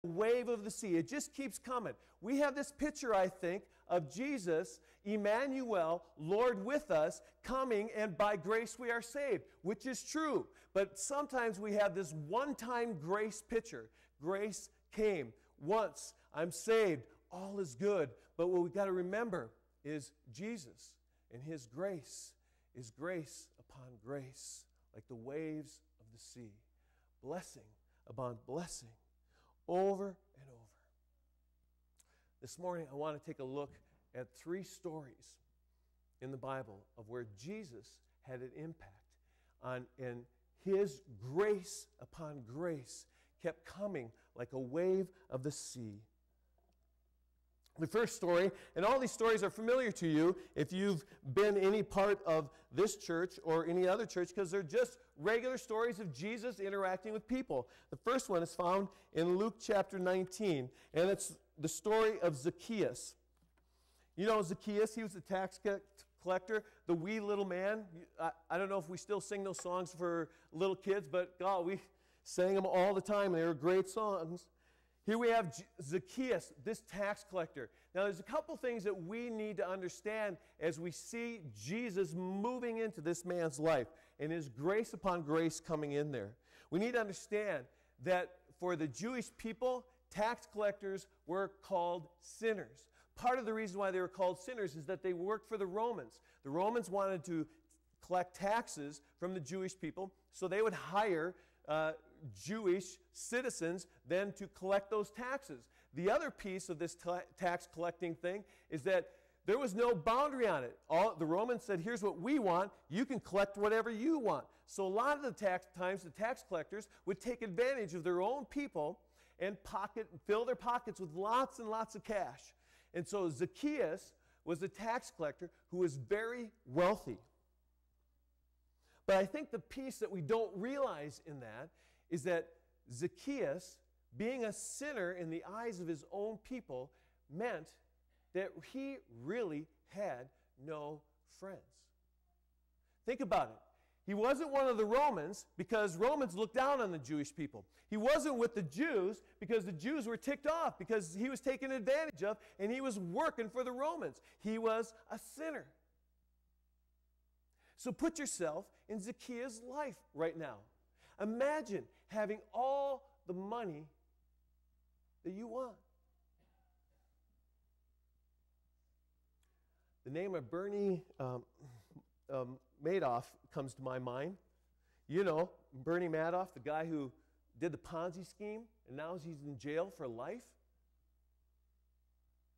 wave of the sea. It just keeps coming. We have this picture, I think, of Jesus, Emmanuel, Lord with us, coming, and by grace we are saved, which is true. But sometimes we have this one-time grace picture. Grace came once. I'm saved. All is good. But what we've got to remember is Jesus and His grace is grace upon grace, like the waves of the sea. Blessing upon blessing, over and over. This morning, I want to take a look at 3 stories in the Bible of where Jesus had an impact on, and His grace upon grace kept coming like a wave of the sea. The first story, and all these stories are familiar to you if you've been any part of this church or any other church, because they're just regular stories of Jesus interacting with people. The first one is found in Luke chapter 19, and it's the story of Zacchaeus. You know Zacchaeus, he was the tax collector, the wee little man. I don't know if we still sing those songs for little kids, but God, we sang them all the time, and they were great songs. Here we have Zacchaeus, this tax collector. Now, there's a couple things that we need to understand as we see Jesus moving into this man's life and His grace upon grace coming in there. We need to understand that for the Jewish people, tax collectors were called sinners. Part of the reason why they were called sinners is that they worked for the Romans. The Romans wanted to collect taxes from the Jewish people, so they would hire Jewish citizens then to collect those taxes. The other piece of this tax collecting thing is that there was no boundary on it. The Romans said, here's what we want, you can collect whatever you want. So a lot of the times the tax collectors would take advantage of their own people and fill their pockets with lots and lots of cash. And so Zacchaeus was a tax collector who was very wealthy. But I think the piece that we don't realize in that is that Zacchaeus, being a sinner in the eyes of his own people, meant that he really had no friends. Think about it. He wasn't one of the Romans because Romans looked down on the Jewish people. He wasn't with the Jews because the Jews were ticked off because he was taken advantage of and he was working for the Romans. He was a sinner. So put yourself in Zacchaeus' life right now. Imagine having all the money that you want. The name of Bernie Madoff comes to my mind. You know, Bernie Madoff, the guy who did the Ponzi scheme, and now he's in jail for life.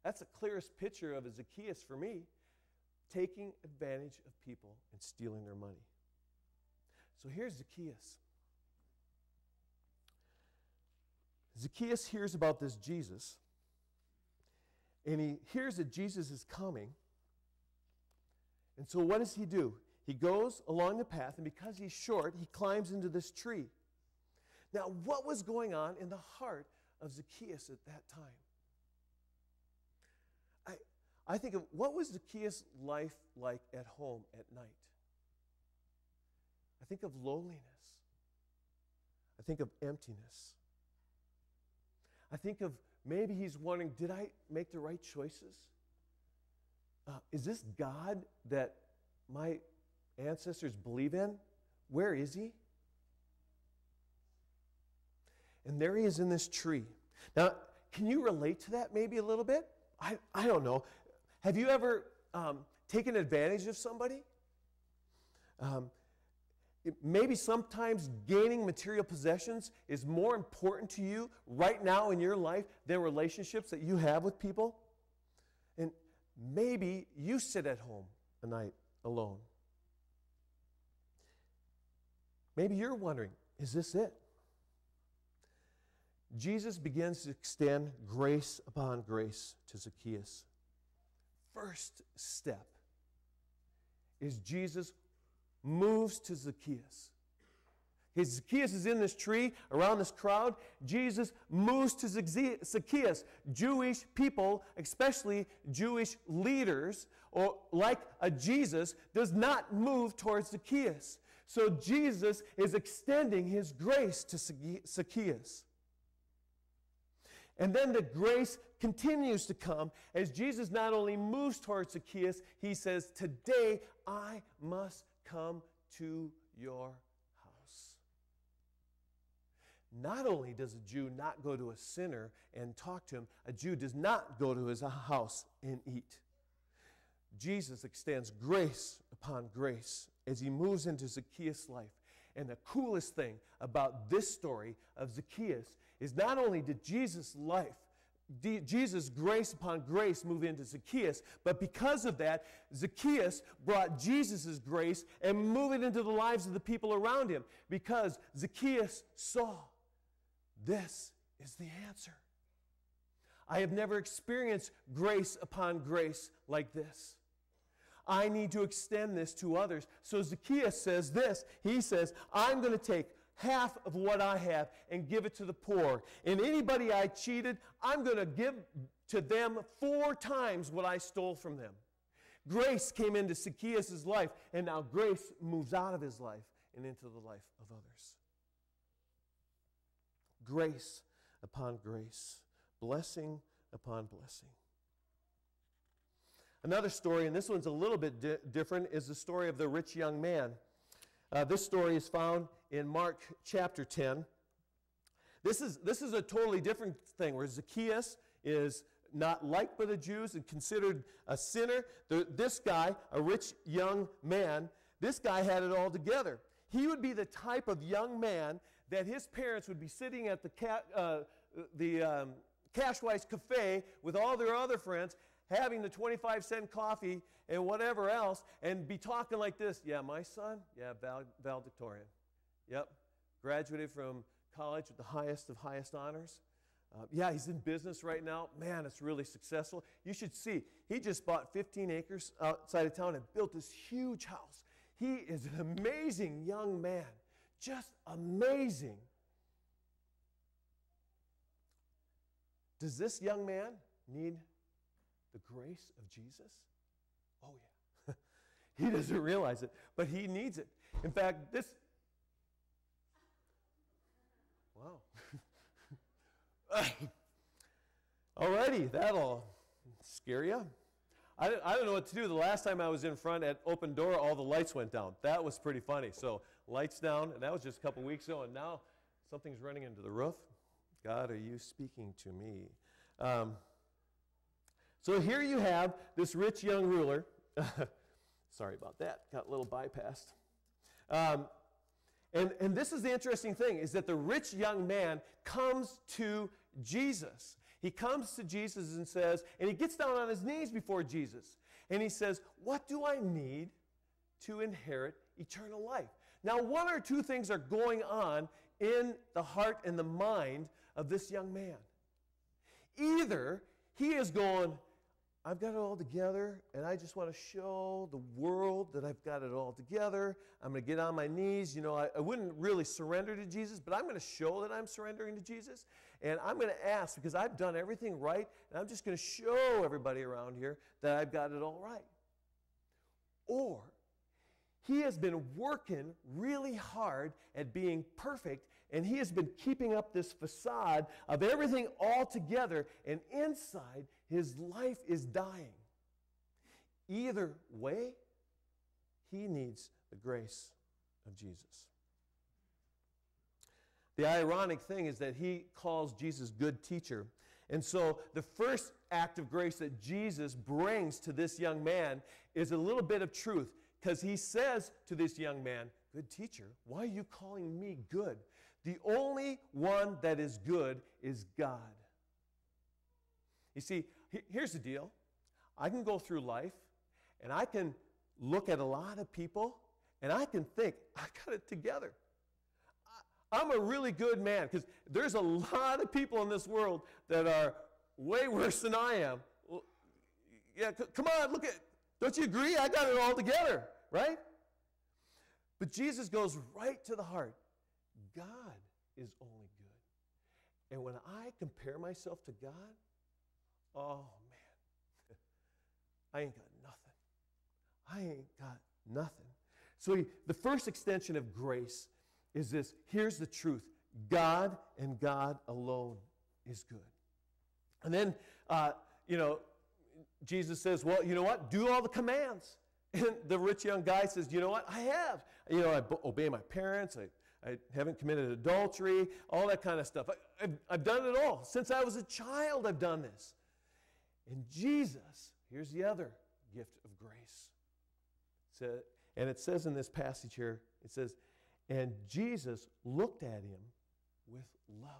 That's the clearest picture of a Zacchaeus for me, taking advantage of people and stealing their money. So here's Zacchaeus. Zacchaeus hears about this Jesus, and he hears that Jesus is coming. And so what does he do? He goes along the path, and because he's short, he climbs into this tree. Now, what was going on in the heart of Zacchaeus at that time? I think of what was Zacchaeus' life like at home at night? I think of loneliness. I think of emptiness. I think of maybe he's wondering, did I make the right choices? Is this God that my ancestors believe in? Where is He? And there he is in this tree. Now, can you relate to that maybe a little bit? I don't know. Have you ever taken advantage of somebody? Maybe sometimes gaining material possessions is more important to you right now in your life than relationships that you have with people. And maybe you sit at home a night alone. Maybe you're wondering, is this it? Jesus begins to extend grace upon grace to Zacchaeus. First step is Jesus moves to Zacchaeus. Zacchaeus is in this tree, around this crowd. Jesus moves to Zacchaeus. Jewish people, especially Jewish leaders, or like a Jesus, does not move towards Zacchaeus. So Jesus is extending His grace to Zacchaeus. And then the grace continues to come as Jesus not only moves towards Zacchaeus, he says, today I must come to your house. Not only does a Jew not go to a sinner and talk to him, a Jew does not go to his house and eat. Jesus extends grace upon grace as he moves into Zacchaeus' life. And the coolest thing about this story of Zacchaeus is not only did Jesus' grace upon grace move into Zacchaeus, but because of that, Zacchaeus brought Jesus' grace and moved it into the lives of the people around him, because Zacchaeus saw, this is the answer. I have never experienced grace upon grace like this. I need to extend this to others. So Zacchaeus says this. He says, I'm going to take half of what I have and give it to the poor. And anybody I cheated, I'm going to give to them 4 times what I stole from them. Grace came into Zacchaeus' life, and now grace moves out of his life and into the life of others. Grace upon grace. Blessing upon blessing. Another story, and this one's a little bit different, is the story of the rich young man. This story is found in Mark chapter 10. This is a totally different thing, where Zacchaeus is not liked by the Jews and considered a sinner. This guy, a rich young man, this guy had it all together. He would be the type of young man that his parents would be sitting at the Cashwise Cafe with all their other friends, having the 25-cent coffee and whatever else, and be talking like this. Yeah, my son, valedictorian. Yep, graduated from college with the highest of highest honors. Yeah, he's in business right now. Man, it's really successful. You should see, he just bought 15 acres outside of town and built this huge house. He is an amazing young man, just amazing. Does this young man need the grace of Jesus? Oh, yeah. He doesn't realize it, but he needs it. In fact, this... Wow. Alrighty, that'll scare you. I don't know what to do. The last time I was in front at Open Door, all the lights went down. That was pretty funny. So lights down, and that was just a couple weeks ago, and now something's running into the roof. God, are you speaking to me? So here you have this rich young ruler. Sorry about that. Got a little bypassed. And this is the interesting thing, is that the rich young man comes to Jesus. He comes to Jesus and says, and he gets down on his knees before Jesus. And he says, what do I need to inherit eternal life? Now, one or two things are going on in the heart and the mind of this young man. Either he is going, I've got it all together, and I just want to show the world that I've got it all together. I'm going to get on my knees. You know, I wouldn't really surrender to Jesus, but I'm going to show that I'm surrendering to Jesus. And I'm going to ask, because I've done everything right, and I'm just going to show everybody around here that I've got it all right. Or he has been working really hard at being perfect, and he has been keeping up this facade of everything all together, and inside, his life is dying. Either way, he needs the grace of Jesus. The ironic thing is that he calls Jesus good teacher. And so the first act of grace that Jesus brings to this young man is a little bit of truth, because he says to this young man, good teacher, why are you calling me good? The only one that is good is God. You see, here's the deal. I can go through life, and I can look at a lot of people, and I can think, I got it together. I'm a really good man, because there's a lot of people in this world that are way worse than I am. Well, yeah, come on, look at, don't you agree? I got it all together, right? But Jesus goes right to the heart. God is only good. And when I compare myself to God, oh man, I ain't got nothing. I ain't got nothing. So the first extension of grace is this. Here's the truth. God and God alone is good. And then, Jesus says, well, you know what? Do all the commands. And the rich young guy says, you know what? I have. I obey my parents. I haven't committed adultery, all that kind of stuff. I've done it all. Since I was a child, I've done this. And Jesus, here's the other gift of grace. And it says in this passage here, it says, and Jesus looked at him with love.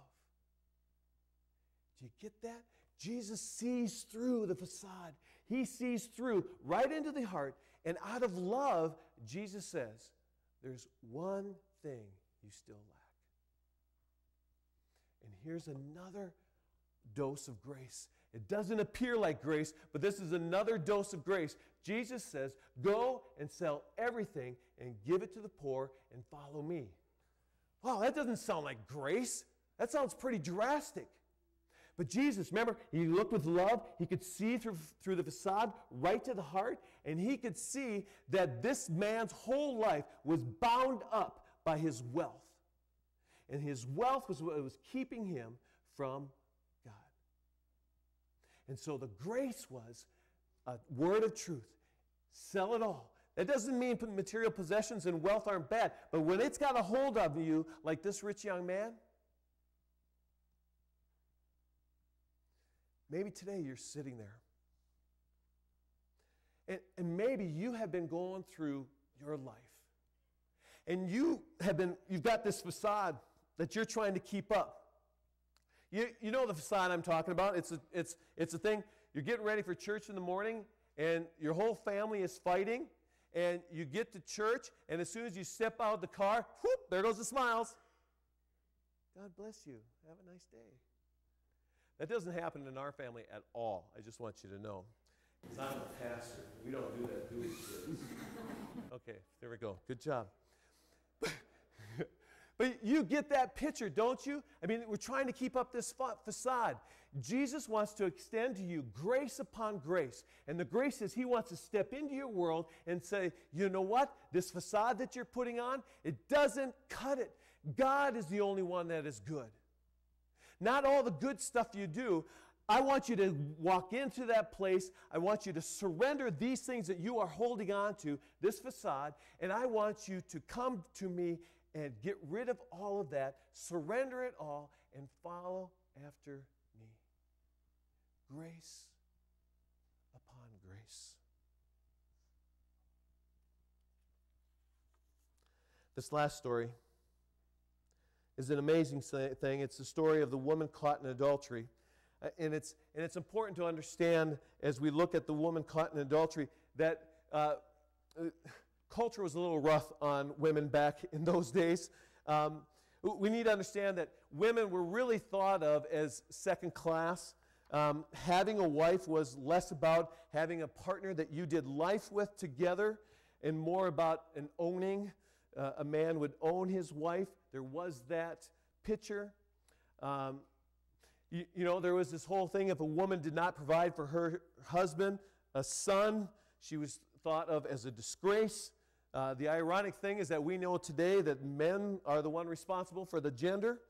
Do you get that? Jesus sees through the facade. He sees through right into the heart. And out of love, Jesus says, there's one thing you still lack. And here's another dose of grace. It doesn't appear like grace, but this is another dose of grace. Jesus says, go and sell everything and give it to the poor and follow me. Wow, that doesn't sound like grace. That sounds pretty drastic. But Jesus, remember, he looked with love. He could see through the facade right to the heart, and he could see that this man's whole life was bound up by his wealth. And his wealth was what was keeping him from God. And so the grace was a word of truth. Sell it all. That doesn't mean material possessions and wealth aren't bad, but when it's got a hold of you, like this rich young man, maybe today you're sitting there. And maybe you have been going through your life. And you've got this facade that you're trying to keep up. You know the facade I'm talking about. It's a thing. You're getting ready for church in the morning, and your whole family is fighting, and you get to church, and as soon as you step out of the car, whoop, there goes the smiles. God bless you. Have a nice day. That doesn't happen in our family at all. I just want you to know. Because I'm a pastor. We don't do that, do we, kids? Okay, there we go. Good job. But you get that picture, don't you? I mean, we're trying to keep up this facade. Jesus wants to extend to you grace upon grace. And the grace is he wants to step into your world and say, you know what? This facade that you're putting on, it doesn't cut it. God is the only one that is good. Not all the good stuff you do. I want you to walk into that place. I want you to surrender these things that you are holding on to, this facade, and I want you to come to me and get rid of all of that, surrender it all, and follow after me. Grace upon grace. This last story is an amazing thing. It's the story of the woman caught in adultery. And it's important to understand as we look at the woman caught in adultery that culture was a little rough on women back in those days. We need to understand that women were really thought of as second class. Having a wife was less about having a partner that you did life with together and more about an owning. A man would own his wife. There was that picture. There was this whole thing, if a woman did not provide for her husband a son, she was thought of as a disgrace. The ironic thing is that we know today that men are the one responsible for the gender.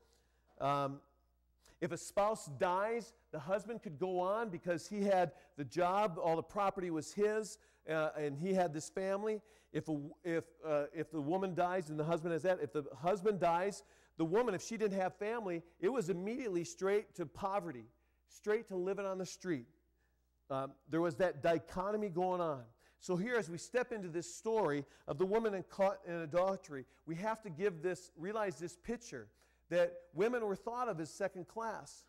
If a spouse dies, the husband could go on because he had the job, all the property was his, and he had this family. If the woman dies and the husband has that, if the husband dies, the woman, if she didn't have family, it was immediately straight to poverty, straight to living on the street. There was that dichotomy going on. So here, as we step into this story of the woman caught in adultery, we have to realize this picture that women were thought of as second class.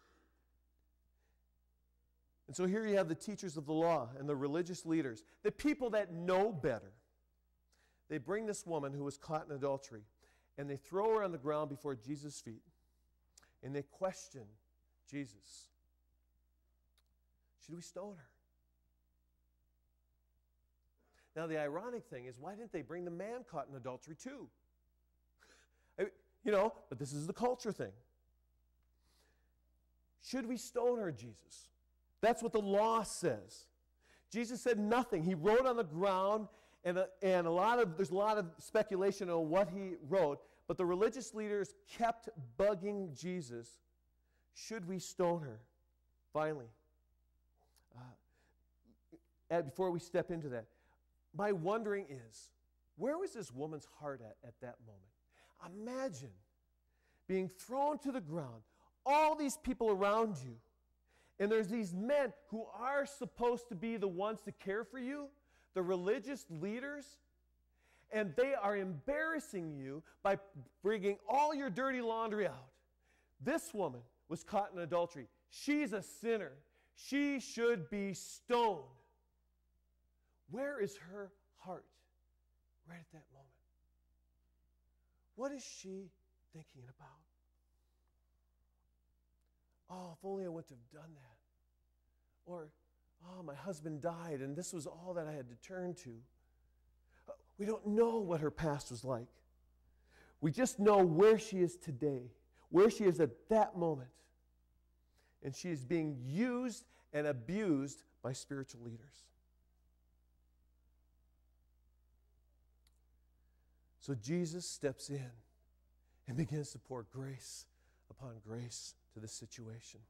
And so here you have the teachers of the law and the religious leaders, the people that know better. They bring this woman who was caught in adultery, and they throw her on the ground before Jesus' feet, and they question Jesus. Should we stone her? Now, the ironic thing is, why didn't they bring the man caught in adultery too? But this is the culture thing. Should we stone her, Jesus? That's what the law says. Jesus said nothing. He wrote on the ground, and there's a lot of speculation on what he wrote, but the religious leaders kept bugging Jesus. Should we stone her? Finally, before we step into that, my wondering is, where was this woman's heart at that moment? Imagine being thrown to the ground, all these people around you, and there's these men who are supposed to be the ones to care for you, the religious leaders, and they are embarrassing you by bringing all your dirty laundry out. This woman was caught in adultery. She's a sinner. She should be stoned. Where is her heart right at that moment? What is she thinking about? Oh, if only I wouldn't have done that. Or, oh, my husband died and this was all that I had to turn to. We don't know what her past was like. We just know where she is today, where she is at that moment. And she is being used and abused by spiritual leaders. So Jesus steps in and begins to pour grace upon grace to the situation.